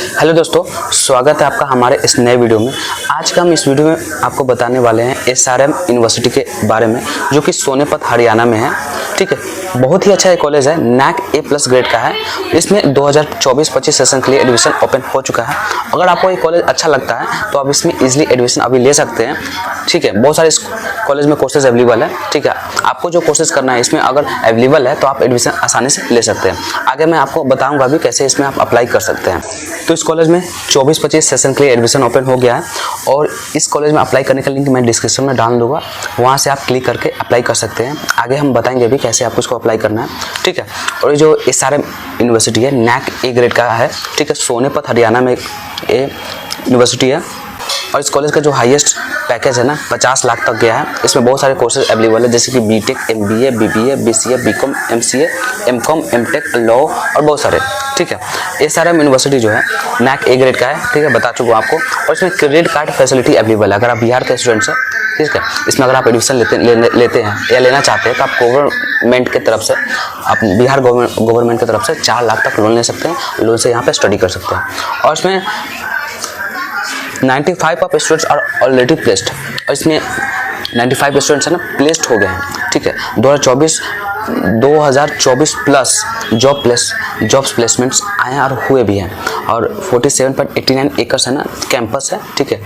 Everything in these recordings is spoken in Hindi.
हेलो दोस्तों, स्वागत है आपका हमारे इस नए वीडियो में। आज का हम इस वीडियो में आपको बताने वाले हैं एसआरएम यूनिवर्सिटी के बारे में, जो कि सोनीपत हरियाणा में है। ठीक है, बहुत ही अच्छा ये कॉलेज है, नैक A+ ग्रेड का है। इसमें 2024-25 सेशन के लिए एडमिशन ओपन हो चुका है। अगर आपको ये कॉलेज अच्छा लगता है तो आप इसमें इजीली एडमिशन अभी ले सकते हैं। ठीक है, बहुत सारे इस कॉलेज में कोर्सेज अवेलेबल है। ठीक है, आपको जो कोर्सेज करना है इसमें अगर अवेलेबल है तो आप एडमिशन आसानी से ले सकते हैं। आगे मैं आपको बताऊंगा अभी कैसे इसमें आप अप्लाई कर सकते हैं। तो इस कॉलेज में 24-25 सेशन के लिए एडमिशन ओपन हो गया है और इस कॉलेज में अप्लाई करने का लिंक मैं डिस्क्रिप्शन में डाल दूंगा, वहाँ से आप क्लिक करके अप्लाई कर सकते हैं। आगे हम बताएंगे अभी कैसे आपको इसको अप्लाई करना है। ठीक है, और ये जो एसआरएम यूनिवर्सिटी है नैक A ग्रेड का है। ठीक है, सोनीपत हरियाणा में ये यूनिवर्सिटी है और इस कॉलेज का जो हाईएस्ट पैकेज है ना 50 लाख तक गया है। इसमें बहुत सारे कोर्सेज अवेलेबल है, जैसे कि BTech, MBA, BBA, BCA, BCom, MCA, MCom, MTech, law और बहुत सारे। ठीक है, एसआरएम यूनिवर्सिटी जो है नैक A ग्रेड का है। ठीक है, बता चुका हूँ आपको। और इसमें क्रेडिट कार्ड फैसिलिटी अवेलेबल है। अगर आप बिहार के स्टूडेंट्स हैं, ठीक है, इसमें अगर आप एडमिशन लेते हैं या लेना चाहते हैं तो आप गवर्नमेंट की तरफ से, आप बिहार गवर्नमेंट की तरफ से 4 लाख तक लोन ले सकते हैं। लोन से यहाँ पे स्टडी कर सकते हैं। और इसमें 95 of students are already placed, और इसमें 95 स्टूडेंट्स है ना प्लेस्ड हो गए हैं। ठीक है, 2024 प्लस जॉब्स प्लेसमेंट्स आए हैं और हुए भी हैं। और 47.89 एकर्स है ना कैंपस है। ठीक है,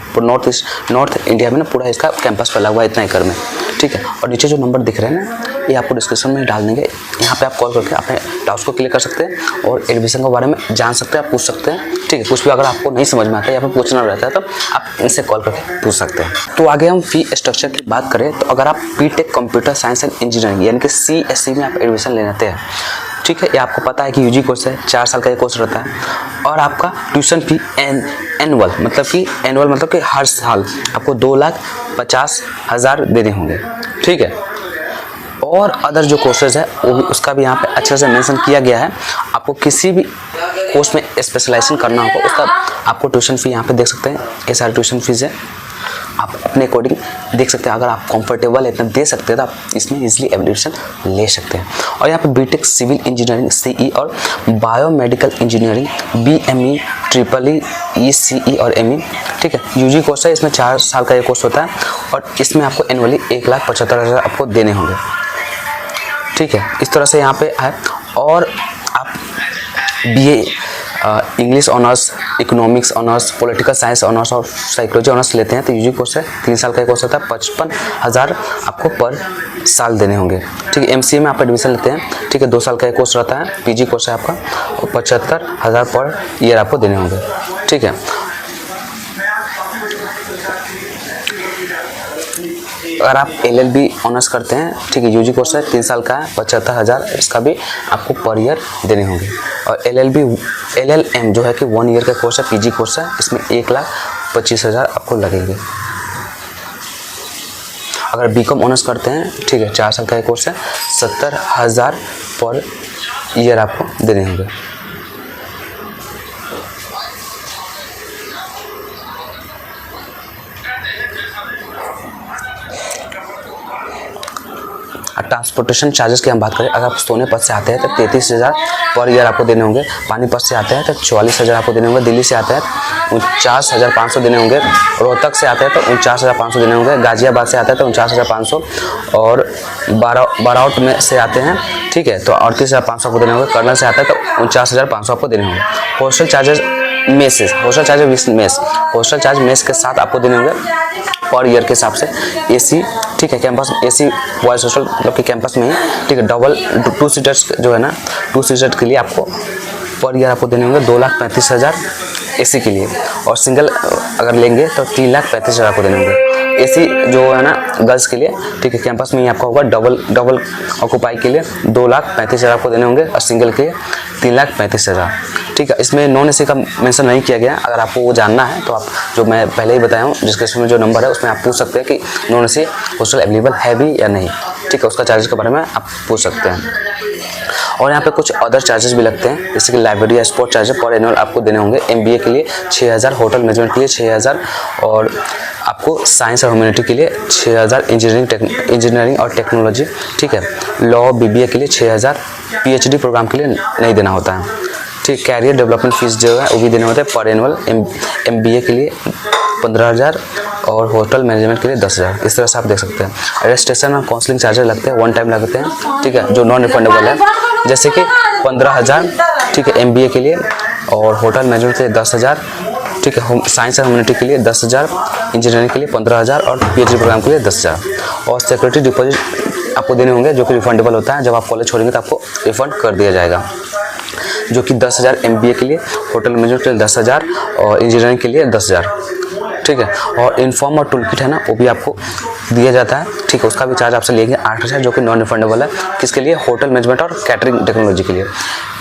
नॉर्थ इंडिया में ना पूरा इसका कैंपस फैला हुआ है इतना एकड़ में। ठीक है, और नीचे जो नंबर दिख रहे हैं ना ये आपको डिस्क्रिप्शन में डाल देंगे। यहाँ पे आप कॉल करके अपने डाउट्स को क्लियर कर सकते हैं और एडमिशन के बारे में जान सकते हैं, आप पूछ सकते हैं। ठीक है, कुछ भी अगर आपको नहीं समझ में आता है या फिर पूछना रहता है तो आप इनसे कॉल करके पूछ सकते हैं। तो आगे हम फी स्ट्रक्चर की बात करें तो अगर आप BTech computer science and engineering यानी कि CSE में आप एडमिशन लेते हैं, ठीक है, ये आपको पता है कि यूजी कोर्स है, 4 साल का ये कोर्स रहता है। और आपका ट्यूशन फी एनुअल मतलब कि हर साल आपको 2,50,000 देने होंगे। ठीक है, और अदर जो कोर्सेज है वो भी उसका भी यहाँ पे अच्छे से मेंशन किया गया है। आपको किसी भी कोर्स में स्पेशलाइजेशन करना होगा उसका आपको ट्यूशन फी यहाँ पे देख सकते हैं। ये सारी ट्यूशन फीस है, आप अपने अकॉर्डिंग देख सकते हैं। अगर आप कंफर्टेबल इतना दे सकते हैं तो आप इसमें इजीली एडमिशन ले सकते हैं। और यहाँ पे बीटेक सिविल इंजीनियरिंग CE और biomedical engineering BME, EEE, ECE और ME। ठीक है, यूजी कोर्स है, इसमें 4 साल का ये कोर्स होता है और इसमें आपको एनुअली 1,75,000 आपको देने होंगे। ठीक है, इस तरह से यहाँ पे है। और आप BA English honours, economics honours, political science honours और साइकोलॉजी ऑनर्स लेते हैं तो यूजी कोर्स है, 3 साल का कोर्स होता है, 55,000 आपको पर साल देने होंगे। ठीक है, MCA में आप एडमिशन लेते हैं, ठीक है, 2 साल का कोर्स रहता है, PG कोर्स है आपका, और 75,000 पर ईयर आपको देने होंगे। ठीक है, अगर आप LLB ऑनर्स करते हैं, ठीक है, यूजी कोर्स है, 3 साल का है, 75,000 इसका भी आपको पर ईयर देने होंगे। और LLM जो है कि 1 ईयर का कोर्स है, PG कोर्स है, इसमें 1,25,000 आपको लगेंगे। अगर BCom ऑनर्स करते हैं, ठीक है, 4 साल का कोर्स है, 70,000 पर ईयर आपको देने होंगे। ट्रांसपोर्टेशन चार्जेस की हम बात करें, अगर आप सोनीपत से आते हैं तो 33,000 पर ईयर आपको देने होंगे। पानीपत से आते हैं तो 44,000 आपको देने होंगे। दिल्ली से आते हैं 49,500 देने होंगे। रोहतक से आते हैं तो 49,500 देने होंगे। गाजियाबाद से आते हैं तो 49,500 और बाराउट में से आते हैं, ठीक है, तो 38,500 आपको देने होंगे। कर्नल से आते हैं तो 49,500 आपको देने होंगे। हॉस्टल चार्ज मेस के साथ आपको देने होंगे पर ईयर के हिसाब से। AC, ठीक है, कैंपस AC बॉयज हॉस्टल मतलब कि कैंपस में ही, ठीक है, डबल 2 सीटर्स जो है ना, 2 सीटर के लिए आपको पर ईयर आपको देने होंगे 2,35,000 AC के लिए। और सिंगल अगर लेंगे तो 3,35,000 आपको देने होंगे। AC जो है ना गर्ल्स के लिए, ठीक है, कैंपस में ही आपका होगा। डबल ऑक्यूपाई के लिए 2,35,000 आपको देने होंगे और सिंगल के लिए 3,35,000। ठीक है, इसमें नॉन AC का मेंशन नहीं किया गया। अगर आपको वो जानना है तो आप जो मैं पहले ही बताया हूँ डिस्क्रिप्शन में जो नंबर है उसमें आप पूछ सकते हैं कि नॉन AC हॉस्टल अवेलेबल है भी या नहीं। ठीक है, उसका चार्जेस के बारे में आप पूछ सकते हैं। और यहाँ पे कुछ अदर चार्जेस भी लगते हैं, जैसे कि लाइब्रेरी या स्पोर्ट चार्जेस पर एनुअल आपको देने होंगे। MBA के लिए 6,000, होटल मैनेजमेंट के लिए 6,000 और आपको साइंस और ह्यूमैनिटी के लिए 6,000, इंजीनियरिंग और टेक्नोलॉजी, ठीक है, लॉ BBA के लिए 6,000, PhD प्रोग्राम के लिए नहीं देना होता है। ठीक, कैरियर डेवलपमेंट फीस जो है वो भी देने होते हैं पर एनुअल। MBA के लिए 15,000 और होटल मैनेजमेंट के लिए 10,000। इस तरह से आप देख सकते हैं। रजिस्ट्रेशन और काउंसलिंग चार्जेस लगते हैं, वन टाइम लगते हैं, ठीक है, जो नॉन रिफंडेबल है। जैसे कि 15,000, ठीक है, MBA के लिए, और होटल मैनेजमेंट के लिए 10,000, ठीक है, साइंस एंड ह्यूमैनिटी के लिए 10,000, इंजीनियरिंग के लिए 15,000 और PhD प्रोग्राम के लिए 10,000। और सिक्योरिटी डिपॉजिट आपको देने होंगे जो कि रिफंडेबल होता है। जब आप कॉलेज छोड़ेंगे तो आपको रिफंड कर दिया जाएगा, जो कि 10,000 MBA के लिए, होटल मैनेजमेंट के लिए 10,000 और इंजीनियरिंग के लिए 10,000, ठीक है। और इन्फॉर्म और टूल किट है ना, वो भी आपको दिया जाता है, ठीक है। उसका भी चार्ज आपसे लेंगे 8,000, जो कि नॉन रिफंडेबल है। किसके लिए? होटल मैनेजमेंट और कैटरिंग टेक्नोलॉजी के लिए।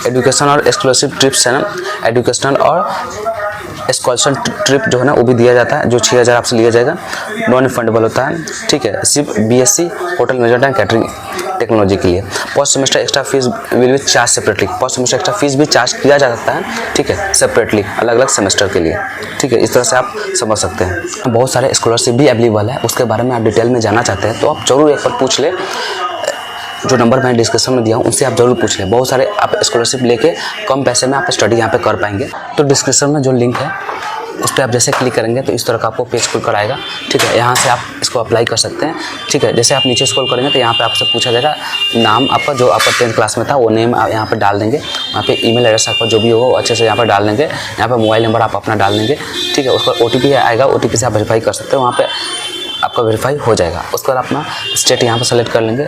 एजुकेशन और एक्सक्लूसिव ट्रिप्स है ना, एजुकेशनल और स्कॉलरशिप ट्रिप जो है ना वो भी दिया जाता है, जो 6,000 आपसे लिया जाएगा, नॉन रिफंडेबल होता है, ठीक है। सिर्फ BSc hotel management and catering technology के लिए। First semester extra fees will be charge separately. First semester extra fees भी चार्ज किया जा सकता है, ठीक है, सेपरेटली, अलग अलग सेमेस्टर के लिए, ठीक है। इस तरह से आप समझ सकते हैं। बहुत सारे स्कॉलरशिप भी अवेलेबल है, उसके बारे में आप डिटेल में जानना चाहते हैं तो आप जरूर एक बार पूछ लें। जो नंबर मैंने डिस्क्रिप्शन में दिया हूँ उनसे आप जरूर पूछ लें। बहुत सारे आप स्कॉलरशिप लेके कम पैसे में आप स्टडी यहाँ पे कर पाएंगे। तो डिस्क्रिप्शन में जो लिंक है उस पर आप जैसे क्लिक करेंगे तो इस तरह का आपको पेज खुल कर आएगा, ठीक है। यहाँ से आप इसको अप्लाई कर सकते हैं, ठीक है। जैसे आप नीचे स्क्रॉल करेंगे तो यहाँ पे आपसे पूछा जाएगा नाम आपका, जो आपका 10th क्लास में था वो नेम आप यहाँ पे डाल देंगे। वहाँ पे ईमेल एड्रेस आपका जो भी होगा वो अच्छे से यहाँ पर डाल देंगे। यहाँ पे मोबाइल नंबर आप अपना डाल देंगे, ठीक है। उसका OTP आएगा, OTP से आप वेरीफाई कर सकते हैं, वहाँ पे आपका वेरीफाई हो जाएगा। उसके बाद अपना स्टेट यहाँ पर सेलेक्ट कर लेंगे।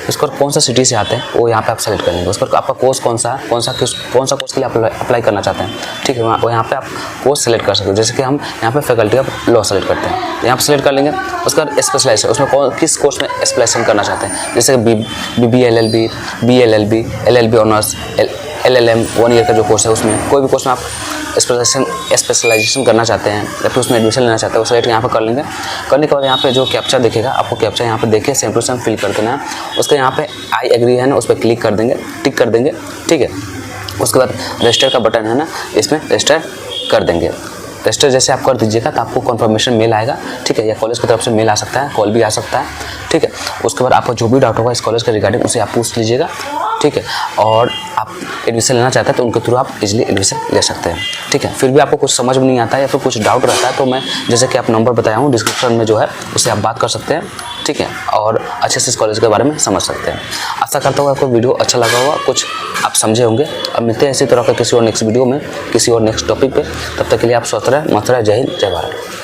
उसके बाद कौन सा सिटी से आते हैं वो यहाँ पे आप सेलेक्ट कर लेंगे। उसके बाद आपका कोर्स कौन सा है, कौन सा कोर्स के लिए आप अप्लाई करना चाहते हैं, ठीक है। वो यहाँ पे आप कोर्स सेलेक्ट कर सकते हैं। जैसे कि हम यहाँ पे फैकल्टी ऑफ लॉ सेलेक्ट करते हैं, तो यहाँ पर सेलेक्ट कर लेंगे। उसके बाद स्पेशलाइजेशन, उसमें किस कोर्स में स्पेशलाइजेशन करना चाहते हैं, जैसे BBA LLB, BLLB, LLB honours, LLM 1 year का जो कोर्स है उसमें कोई भी कोर्स में आप स्पेशलाइजेशन करना चाहते हैं या फिर उसमें एडमिशन लेना चाहते हैं, वो सेलेक्ट यहाँ पर कर लेंगे। करने के बाद यहाँ पे जो कैप्चा दिखेगा, आपको कैप्चा यहाँ पे देखे सेम टू सेम फिल कर देना है। उसके यहाँ पे आई एग्री है ना, उस पर क्लिक कर देंगे, टिक कर देंगे, ठीक है। उसके बाद रजिस्टर का बटन है ना, इसमें रजिस्टर कर देंगे। रजिस्टर जैसे आप कर दीजिएगा तो आपको कन्फर्मेशन मेल आएगा, ठीक है, या कॉलेज की तरफ से मेल आ सकता है, कॉल भी आ सकता है, ठीक है। उसके बाद आपको जो भी डाउट होगा इस कॉलेज के रिगार्डिंग उसे आप पूछ लीजिएगा, ठीक है। और आप एडमिशन लेना चाहते हैं तो उनके थ्रू आप इजीली एडमिशन ले सकते हैं, ठीक है। फिर भी आपको कुछ समझ में नहीं आता है या फिर कुछ डाउट रहता है तो मैं जैसे कि आप नंबर बताया हूँ डिस्क्रिप्शन में जो है उससे आप बात कर सकते हैं, ठीक है, और अच्छे से इस कॉलेज के बारे में समझ सकते हैं। आशा करता हूँ आपको वीडियो अच्छा लगा होगा, कुछ आप समझे होंगे। अब मिलते हैं इसी तरह का किसी और नेक्स्ट वीडियो में, किसी और नेक्स्ट टॉपिक पे। तब तक के लिए आप स्वस्थ रहें, मस्त रहें। जय हिंद, जय भारत।